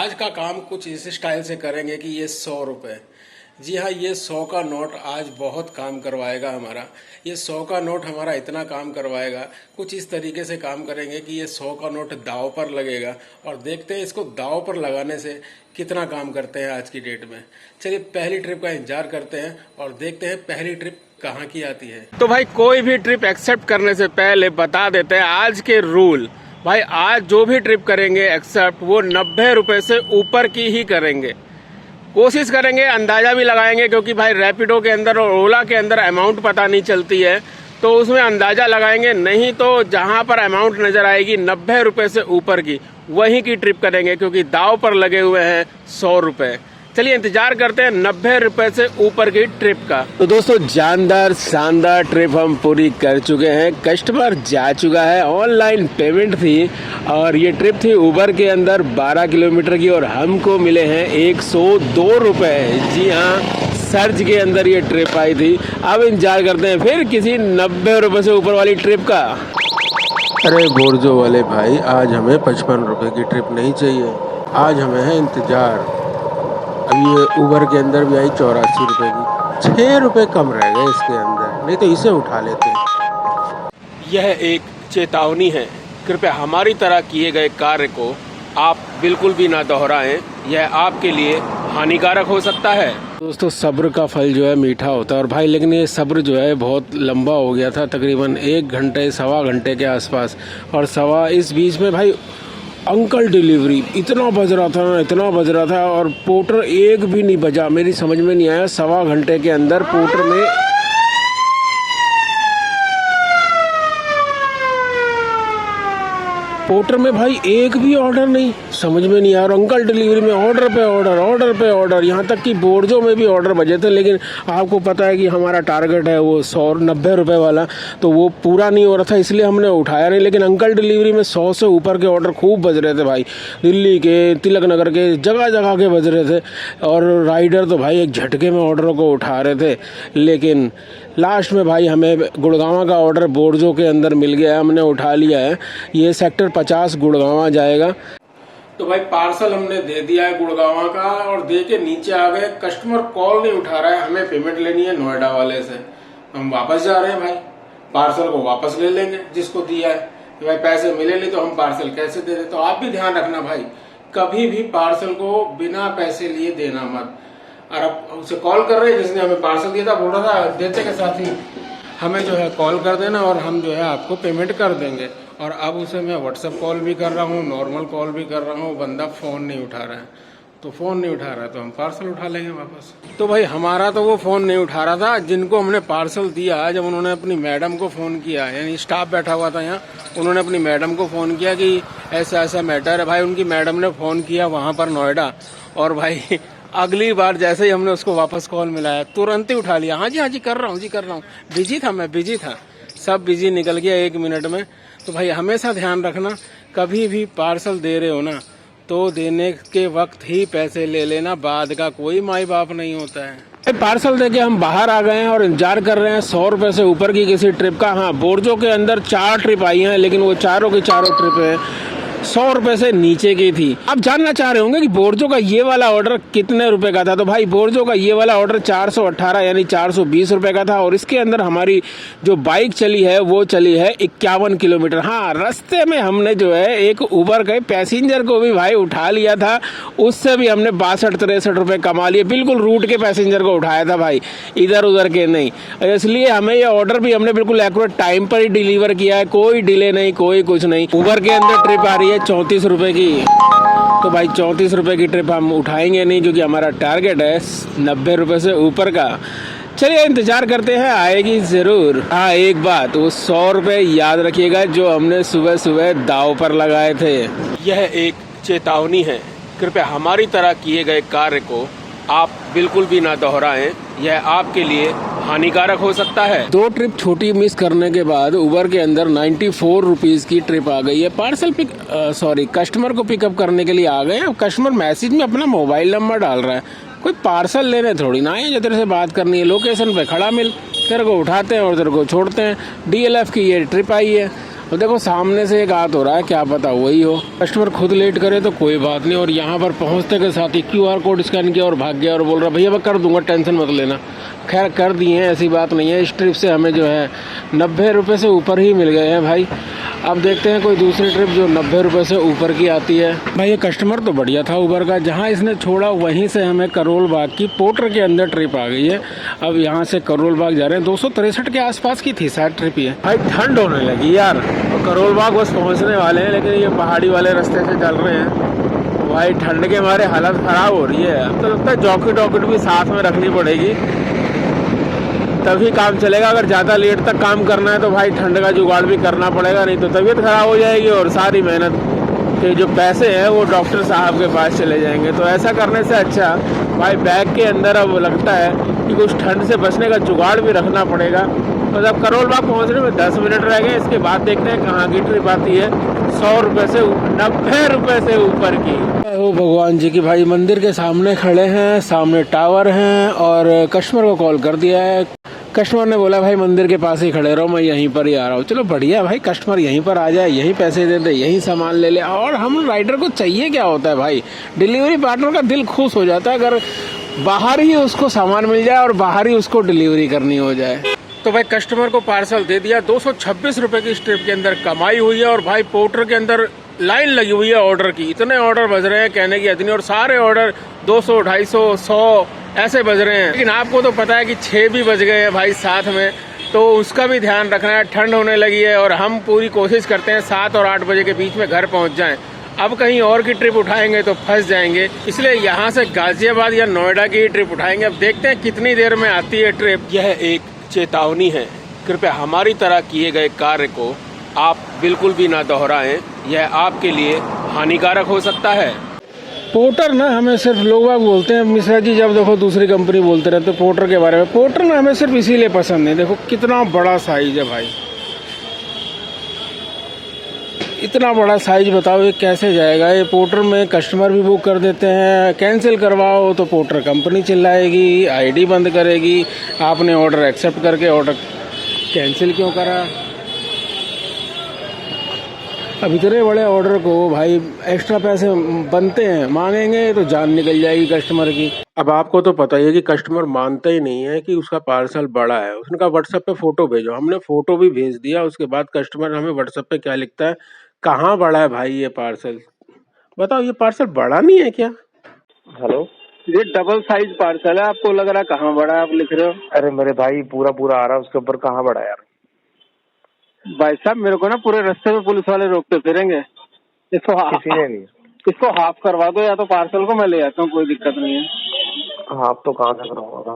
आज का काम कुछ इस स्टाइल से करेंगे कि ये 100 रुपये। जी हाँ, ये 100 का नोट आज बहुत काम करवाएगा हमारा। ये 100 का नोट हमारा इतना काम करवाएगा, कुछ इस तरीके से काम करेंगे कि ये 100 का नोट दाव पर लगेगा और देखते हैं इसको दाव पर लगाने से कितना काम करते हैं आज की डेट में। चलिए पहली ट्रिप का इंतजार करते हैं और देखते हैं पहली ट्रिप कहाँ की आती है। तो भाई कोई भी ट्रिप एक्सेप्ट करने से पहले बता देते हैं आज के रूल। भाई आज जो भी ट्रिप करेंगे एक्सेप्ट वो 90 रुपये से ऊपर की ही करेंगे। कोशिश करेंगे, अंदाज़ा भी लगाएंगे, क्योंकि भाई रैपिडो के अंदर और ओला के अंदर अमाउंट पता नहीं चलती है, तो उसमें अंदाज़ा लगाएंगे। नहीं तो जहां पर अमाउंट नज़र आएगी 90 रुपये से ऊपर की, वहीं की ट्रिप करेंगे, क्योंकि दाव पर लगे हुए हैं 100 रुपये। चलिए इंतजार करते हैं 90 रुपये से ऊपर की ट्रिप का। तो दोस्तों जानदार शानदार ट्रिप हम पूरी कर चुके हैं। कस्टमर जा चुका है, ऑनलाइन पेमेंट थी और ये ट्रिप थी उबर के अंदर 12 किलोमीटर की और हमको मिले हैं 102 रुपये। जी हाँ, सर्च के अंदर ये ट्रिप आई थी। अब इंतजार करते हैं फिर किसी 90 रुपये से ऊपर वाली ट्रिप का। अरे बोर्जो वाले भाई, आज हमें 55 रुपये की ट्रिप नहीं चाहिए, आज हमें है इंतजार। अभी ये उबर के अंदर भी आई 84 रुपये की, 6 रुपये कम रह गए इसके अंदर, नहीं तो इसे उठा लेते हैं। यह एक चेतावनी है, कृपया हमारी तरह किए गए कार्य को आप बिल्कुल भी ना दोहराएं, यह आपके लिए हानिकारक हो सकता है। दोस्तों सब्र का फल जो है मीठा होता है और भाई लेकिन ये सब्र जो है बहुत लंबा हो गया था, तकरीबन 1 घंटे सवा घंटे के आसपास। और इस बीच में भाई अंकल डिलीवरी इतना बज रहा था ना, इतना बज रहा था, और पोर्टर एक भी नहीं बजा। मेरी समझ में नहीं आया, सवा घंटे के अंदर पोर्टर में भाई एक भी ऑर्डर नहीं, समझ में नहीं आ रहा। अंकल डिलीवरी में ऑर्डर पे ऑर्डर, ऑर्डर पे ऑर्डर, यहाँ तक कि बोर्जो में भी ऑर्डर बजे थे। लेकिन आपको पता है कि हमारा टारगेट है वो 190 रुपये वाला, तो वो पूरा नहीं हो रहा था, इसलिए हमने उठाया नहीं। लेकिन अंकल डिलीवरी में 100 से ऊपर के ऑर्डर खूब बज रहे थे भाई, दिल्ली के, तिलक नगर के, जगह जगह के बज रहे थे। और राइडर तो भाई एक झटके में ऑर्डरों को उठा रहे थे। लेकिन लास्ट में भाई हमें गुड़गांव का ऑर्डर बोर्जो के अंदर मिल गया है, हमने उठा लिया है। ये सेक्टर 50 गुड़गांव जाएगा। तो भाई पार्सल हमने दे दिया है गुड़गांव का और दे के नीचे आ गए। कस्टमर कॉल नहीं उठा रहा है, हमें पेमेंट लेनी है नोएडा वाले से। हम वापस जा रहे हैं भाई, पार्सल को वापस ले लेंगे जिसको दिया है। कि भाई पैसे मिले नहीं तो हम पार्सल कैसे दे रहे। तो आप भी ध्यान रखना भाई, कभी भी पार्सल को बिना पैसे लिए देना मत। और अब उसे कॉल कर रहे हैं जिसने हमें पार्सल दिया था, बोल रहा था देते के साथ ही हमें जो है कॉल कर देना और हम जो है आपको पेमेंट कर देंगे। और अब उसे मैं व्हाट्सएप कॉल भी कर रहा हूँ, नॉर्मल कॉल भी कर रहा हूँ, बंदा फ़ोन नहीं उठा रहा है। तो फ़ोन नहीं उठा रहा है तो हम पार्सल उठा लेंगे वापस। तो भाई हमारा तो वो फ़ोन नहीं उठा रहा था, जिनको हमने पार्सल दिया, जब उन्होंने अपनी मैडम को फ़ोन किया, यानी स्टाफ बैठा हुआ था यहाँ, उन्होंने अपनी मैडम को फ़ोन किया कि ऐसा ऐसा मैटर है। भाई उनकी मैडम ने फ़ोन किया वहाँ पर नोएडा, और भाई अगली बार जैसे ही हमने उसको वापस कॉल मिलाया तुरंत ही उठा लिया। हाँ जी कर रहा हूँ जी कर रहा हूँ, बिजी था मैं, बिजी था, सब बिजी निकल गया 1 मिनट में। तो भाई हमेशा ध्यान रखना, कभी भी पार्सल दे रहे हो ना तो देने के वक्त ही पैसे ले लेना, बाद का कोई माई बाप नहीं होता है। पार्सल देके हम बाहर आ गए हैं और इंतजार कर रहे हैं 100 रुपये से ऊपर की किसी ट्रिप का। हाँ, बोर्जो के अंदर 4 ट्रिप आई हैं, लेकिन वो चारों की चारों ट्रिप है 100 रुपये से नीचे की थी। आप जानना चाह रहे होंगे कि बोर्जो का ये वाला ऑर्डर कितने रुपए का था। तो भाई बोर्जो का ये वाला ऑर्डर 418 यानी 420 रुपये का था और इसके अंदर हमारी जो बाइक चली है वो चली है 51 किलोमीटर। हाँ, रास्ते में हमने जो है एक उबर के पैसेंजर को भी भाई उठा लिया था, उससे भी हमने 62-63 रुपये कमा लिए। बिल्कुल रूट के पैसेंजर को उठाया था भाई, इधर उधर के नहीं। इसलिए हमें ये ऑर्डर भी हमने बिल्कुल एक्यूरेट टाइम पर ही डिलीवर किया है, कोई डिले नहीं, कोई कुछ नहीं। उबर के अंदर ट्रिप आ रही है 34 रुपये की, तो भाई 34 रुपये की ट्रिप हम उठाएंगे नहीं, क्योंकि हमारा टारगेट है 90 रुपये से ऊपर का। चलिए इंतजार करते हैं, आएगी जरूर। हाँ, एक बात, वो 100 रुपये याद रखिएगा जो हमने सुबह सुबह दाव पर लगाए थे। यह एक चेतावनी है, कृपया हमारी तरह किए गए कार्य को आप बिल्कुल भी ना दोहराएं, यह आपके लिए हानिकारक हो सकता है। 2 ट्रिप छोटी मिस करने के बाद उबर के अंदर 94 रुपीज़ की ट्रिप आ गई है। कस्टमर को पिकअप करने के लिए आ गए। अब कस्टमर मैसेज में अपना मोबाइल नंबर डाल रहा है, कोई पार्सल लेने थोड़ी ना है, जो तेरे से बात करनी है लोकेशन पे खड़ा मिल, तेरे को उठाते हैं और तेरे को छोड़ते हैं। DLF की ये ट्रिप आई है तो देखो सामने से एक हाथ हो रहा है, क्या पता वही हो। कस्टमर खुद लेट करे तो कोई बात नहीं, और यहाँ पर पहुँचते के साथ ही QR कोड स्कैन किया और भाग गया और बोल रहा भैया मैं कर दूंगा, टेंशन मत लेना। खैर कर दिए हैं, ऐसी बात नहीं है। इस ट्रिप से हमें जो है 90 रुपये से ऊपर ही मिल गए हैं भाई। अब देखते हैं कोई दूसरी ट्रिप जो 90 रुपये से ऊपर की आती है। भाई ये कस्टमर तो बढ़िया था उबर का, जहाँ इसने छोड़ा वहीं से हमें करोल बाग की पोर्टर के अंदर ट्रिप आ गई है। अब यहाँ से करोल बाग जा रहे हैं, 263 के आसपास की थी शायद ट्रिप ये। भाई ठंड होने लगी यार, और करोल बाग बस पहुँचने वाले हैं, लेकिन ये पहाड़ी वाले रास्ते से चल रहे हैं। भाई ठंड के हमारे हालत ख़राब हो रही है। अब तो लगता है जॉकेट वॉकेट भी साथ में रखनी पड़ेगी, तभी काम चलेगा। अगर ज़्यादा लेट तक काम करना है तो भाई ठंड का जुगाड़ भी करना पड़ेगा, नहीं तो तबीयत ख़राब हो जाएगी और सारी मेहनत के जो पैसे हैं वो डॉक्टर साहब के पास चले जाएंगे। तो ऐसा करने से अच्छा भाई बैग के अंदर अब लगता है कि कुछ ठंड से बचने का जुगाड़ भी रखना पड़ेगा। तो अब करोल बाग पहुँचने में 10 मिनट रह गए, इसके बाद देखते हैं कहाँ की ट्रिप आती है 100 रुपये से 90 रुपये से ऊपर की। ओ भगवान जी की भाई मंदिर के सामने खड़े हैं, सामने टावर हैं, और कस्टमर को कॉल कर दिया है। कस्टमर ने बोला भाई मंदिर के पास ही खड़े रहो, मैं यहीं पर ही आ रहा हूँ। चलो बढ़िया भाई, कस्टमर यहीं पर आ जाए, यहीं पैसे दे दे, यहीं सामान ले ले। और हम राइडर को चाहिए क्या होता है भाई, डिलीवरी पार्टनर का दिल खुश हो जाता है अगर बाहर ही उसको सामान मिल जाए और बाहर ही उसको डिलीवरी करनी हो जाए। तो भाई कस्टमर को पार्सल दे दिया। 226 रुपये की स्ट्रिप के अंदर कमाई हुई है, और भाई पोर्टर के अंदर लाइन लगी हुई है ऑर्डर की। इतने ऑर्डर बज रहे हैं कहने की हद नहीं, और सारे ऑर्डर 200, 250, 100 ऐसे बज रहे हैं। लेकिन आपको तो पता है कि 6 भी बज गए हैं भाई साथ में, तो उसका भी ध्यान रखना है। ठंड होने लगी है और हम पूरी कोशिश करते हैं 7 और 8 बजे के बीच में घर पहुंच जाएं। अब कहीं और की ट्रिप उठाएंगे तो फंस जाएंगे, इसलिए यहाँ से गाजियाबाद या नोएडा की ट्रिप उठाएंगे। अब देखते हैं कितनी देर में आती है ट्रिप। यह एक चेतावनी है, कृपया हमारी तरह किए गए कार्य को आप बिल्कुल भी ना दोहराएं, यह आपके लिए हानिकारक हो सकता है। पोर्टर ना हमें सिर्फ लोग बाग बोलते हैं मिश्रा जी, जब देखो दूसरी कंपनी बोलते रहते हैं पोर्टर के बारे में। पोर्टर ना हमें सिर्फ इसीलिए पसंद है, देखो कितना बड़ा साइज है भाई, इतना बड़ा साइज, बताओ ये कैसे जाएगा। ये पोर्टर में कस्टमर भी बुक कर देते हैं, कैंसिल करवाओ तो पोर्टर कंपनी चिल्लाएगी, आईडी बंद करेगी, आपने ऑर्डर एक्सेप्ट करके ऑर्डर कैंसिल क्यों करा। अब इतने बड़े ऑर्डर को भाई एक्स्ट्रा पैसे बनते हैं, मांगेंगे तो जान निकल जाएगी कस्टमर की। अब आपको तो पता ही है कि कस्टमर मानता ही नहीं है कि उसका पार्सल बड़ा है। उसने कहा व्हाट्सएप पे फोटो भेजो, हमने फोटो भी भेज दिया। उसके बाद कस्टमर हमें व्हाट्सएप पे क्या लिखता है, कहाँ बड़ा है भाई ये पार्सल, बताओ ये पार्सल बड़ा नहीं है क्या। हेलो, ये डबल साइज पार्सल है, आपको लग रहा है कहाँ बड़ा है, आप लिख रहे हो। अरे मेरे भाई पूरा आ रहा है, उसके ऊपर कहाँ बड़ा यार। भाई साहब मेरे को ना पूरे रास्ते में पुलिस वाले रोकते फिरेंगे, इसको किसी ने नहीं, इसको हाफ करवा दो या तो पार्सल को मैं ले आता हूँ, कोई दिक्कत नहीं है। हाफ तो कहाँ से कराऊंगा।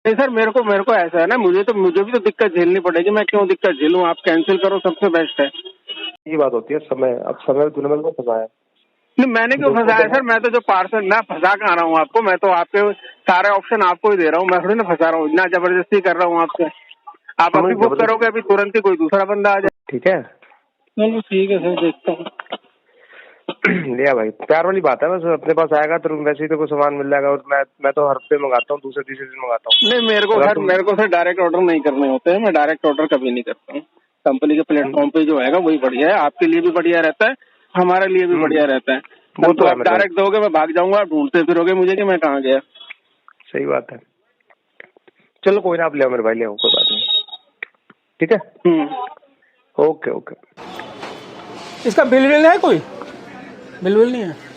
नहीं सर, मेरे को ऐसा है ना, मुझे भी तो दिक्कत झेलनी पड़ेगी, मैं क्यों दिक्कत झेलूँ, आप कैंसिल करो, सबसे बेस्ट है। ये बात होती है समय, अब समय तूने मेरे को फंसाया। नहीं मैंने क्यों फंसाया सर, मैं तो जो पार्सल, मैं फंसा के आ रहा हूँ आपको, मैं तो आपके सारे ऑप्शन आपको ही दे रहा हूँ, मैं थोड़ी ना फंसा रहा हूँ, ना जबरदस्ती कर रहा हूँ आपसे। आप अभी बुक करोगे अभी तुरंत ही कोई दूसरा बंदा आ जाए। ठीक है चलो ठीक है सर, देखता हूँ। लिया भाई, प्यार वाली बात है, बस अपने पास आएगा तो वैसे ही तो कोई सामान मिल जाएगा। और मैं तो हर हफ्ते मंगाता हूँ, दूसरे तीसरे दिन मंगाता हूँ। नहीं मेरे को सर डायरेक्ट ऑर्डर नहीं करने होते हैं, मैं डायरेक्ट ऑर्डर कभी नहीं करता हूँ। कंपनी के प्लेटफॉर्म पे जो है वही बढ़िया है, आपके लिए भी बढ़िया रहता है, हमारे लिए भी बढ़िया रहता है। वो तो आप डायरेक्ट दोगे, मैं भाग जाऊंगा, आप ढूंढते फिरोगे मुझे कि मैं कहाँ गया। सही बात है, चलो कोई ना, आप ले आओ मेरे भाई, ले आओ, कोई बात नहीं, ठीक है। Okay okay. इसका बिल है, कोई बिल नहीं है।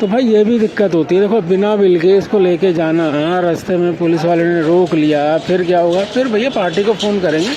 तो भाई ये भी दिक्कत होती है, देखो बिना बिल के इसको लेके जाना, रास्ते में पुलिस वाले ने रोक लिया, फिर क्या होगा, फिर भैया पार्टी को फोन करेंगे।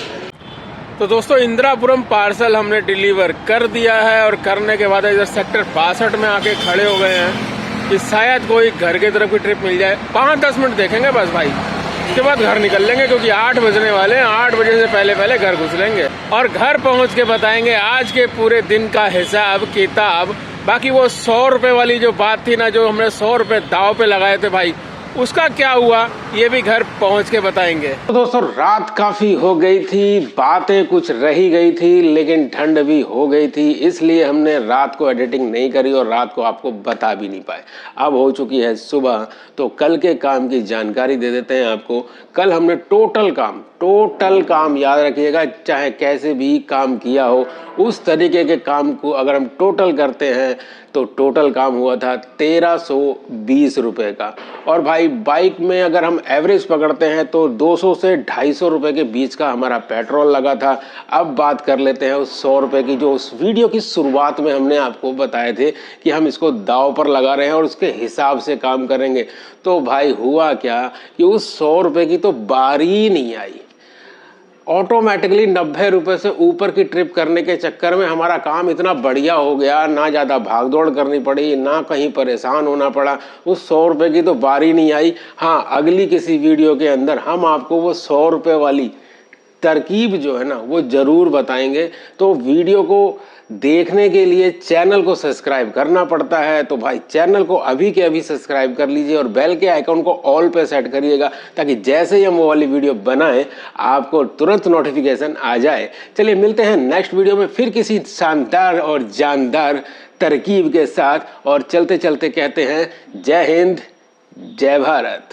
तो दोस्तों इंदिरापुरम पार्सल हमने डिलीवर कर दिया है, और करने के बाद इधर सेक्टर 62 में आके खड़े हो गए हैं कि शायद कोई घर की तरफ की ट्रिप मिल जाए। 5-10 मिनट देखेंगे बस भाई, उसके बाद घर निकल लेंगे, क्योंकि 8 बजने वाले हैं। 8 बजे से पहले घर घुस लेंगे और घर पहुंच के बताएंगे आज के पूरे दिन का हिसाब किताब। बाकी वो 100 रुपए वाली जो बात थी ना, जो हमने 100 रुपए दाव पे लगाए थे भाई, उसका क्या हुआ ये भी घर पहुंच के बताएंगे। तो दोस्तों रात काफी हो गई थी, बातें कुछ रही गई थी, लेकिन ठंड भी हो गई थी, इसलिए हमने रात को एडिटिंग नहीं करी और रात को आपको बता भी नहीं पाए। अब हो चुकी है सुबह, तो कल के काम की जानकारी दे देते हैं आपको। कल हमने टोटल काम याद रखिएगा, चाहे कैसे भी काम किया हो, उस तरीके के काम को अगर हम टोटल करते हैं तो टोटल काम हुआ था 1320 रुपए का। और भाई बाइक में अगर हम एवरेज पकड़ते हैं तो 200 से 250 रुपए के बीच का हमारा पेट्रोल लगा था। अब बात कर लेते हैं उस 100 रुपए की, जो उस वीडियो की शुरुआत में हमने आपको बताए थे कि हम इसको दांव पर लगा रहे हैं और उसके हिसाब से काम करेंगे। तो भाई हुआ क्या कि उस 100 रुपए की तो बारी ही नहीं आई। ऑटोमेटिकली 90 रुपए से ऊपर की ट्रिप करने के चक्कर में हमारा काम इतना बढ़िया हो गया, ना ज़्यादा भागदौड़ करनी पड़ी, ना कहीं परेशान होना पड़ा। उस 100 रुपए की तो बारी नहीं आई। हाँ, अगली किसी वीडियो के अंदर हम आपको वो 100 रुपए वाली तरकीब जो है ना वो ज़रूर बताएंगे। तो वीडियो को देखने के लिए चैनल को सब्सक्राइब करना पड़ता है, तो भाई चैनल को अभी के अभी सब्सक्राइब कर लीजिए और बेल के आइकन को ऑल पे सेट करिएगा, ताकि जैसे ही हम वो वाली वीडियो बनाएं आपको तुरंत नोटिफिकेशन आ जाए। चलिए मिलते हैं नेक्स्ट वीडियो में फिर किसी शानदार और जानदार तरकीब के साथ, और चलते चलते कहते हैं जय हिंद, जय भारत।